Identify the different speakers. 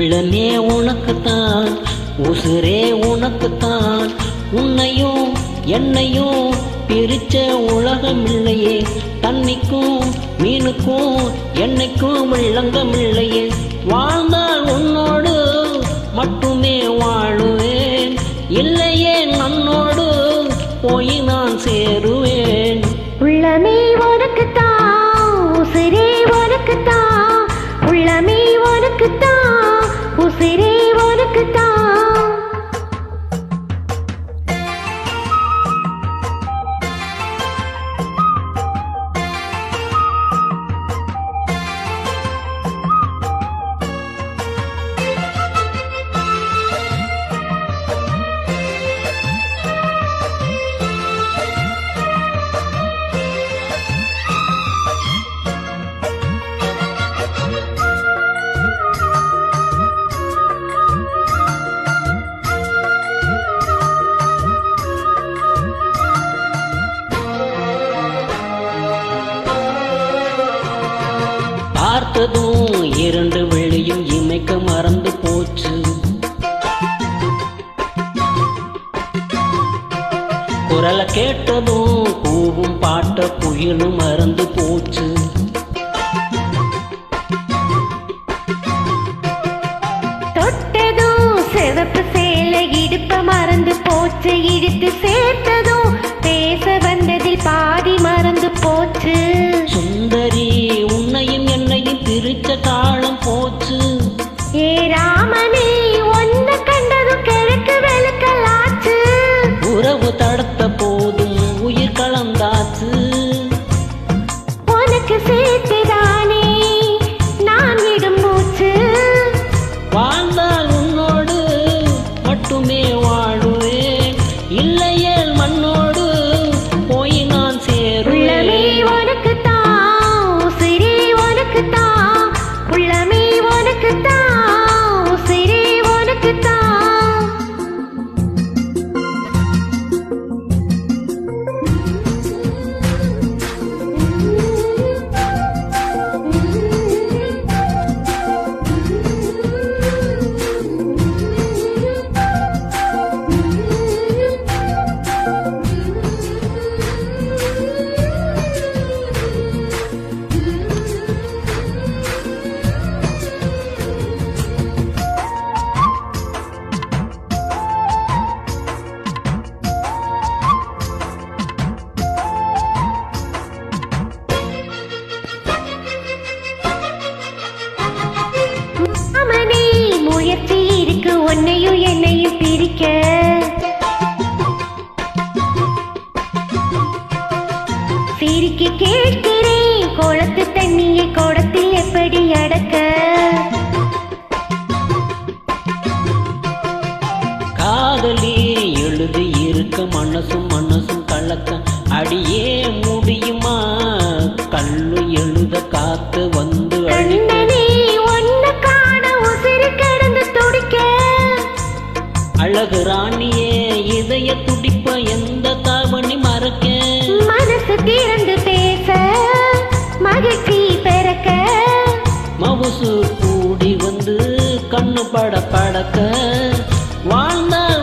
Speaker 1: உள்ளமே உனக்குத்தான், உசுரே உனக்குத்தான். உன்னையும் என்னையும் பிரிச்ச உலகம் இல்லையே. தண்ணிக்கும் மீனுக்கும் என்னைக்கும் விளங்கம் இல்லையே. வாழ்ந்தால் உன்னோடு மட்டுமே வாழுவேன், இல்லையே நன்னோடு போய் நான் சேருவேன்.
Speaker 2: உள்ளமே உனக்குத்தான், உசுரே உனக்குத்தான். உள்ளமே உனக்குத்தான், உசுரே உனக்குத்தான்.
Speaker 1: பார்த்ததும் இரண்டு வெள்ளியும் இமைக்க மறந்து போச்சு. குரலை கேட்டதும் கூவும் பாட்ட புயலும் மறந்து போச்சு.
Speaker 2: தொட்டதும் சிவப்பு சேலை இடுப்ப மறந்து போச்சு. இழுத்து சேர்த்ததும் பேச வந்ததில் பாதி மறந்து போச்சு.
Speaker 1: சுந்தரி உன்னையும் என்னையும் பிரிச்ச காலம் போச்சு.
Speaker 2: ஏ ராமனே ஒன்ன கண்டதும் கிழக்கு வெளுக்கலாச்சு.
Speaker 1: உறவு தடுத்த போதும் உயிர் கலந்தாச்சு.
Speaker 2: உனக்கு சேர்த்துதானே நான் விடும் மூச்சு.
Speaker 1: வாழ்ந்தால் உன்னோடு மட்டுமே வாழுவேன், இல்லையே மண்ணோடு போய் நான் சேருவேன்.
Speaker 2: உள்ளமே உனக்குத்தான், உசிரே உனக்குத்தான். உள்ளமே உனக்குத்தான், உசிரே உனக்குத்தான். அமனே முயற்சி இருக்கு உன்னையும் என்னையும் பிரிக்க. சிரிக்க கேட்கிறேன் குளத்து தண்ணியை குடத்தில் எப்படி அடக்க.
Speaker 1: காதலி எழுதி இருக்க மனசும் மனசும் கலக்க அடியே முடியுமா. கல்லு எழுத காத்து வந்து
Speaker 2: கண்ணனே ஒன்ன காண உசிறு கிடந்து துடிக்க.
Speaker 1: அழகு ராணியே இதய துடிப்ப எந்த தாவணி மறக்க.
Speaker 2: மனசு திறந்து பேச மகிழ்ச்சி பெறக்க.
Speaker 1: மவுசு கூடி வந்து கண்ணு பட படக்க. வாழ்ந்தால்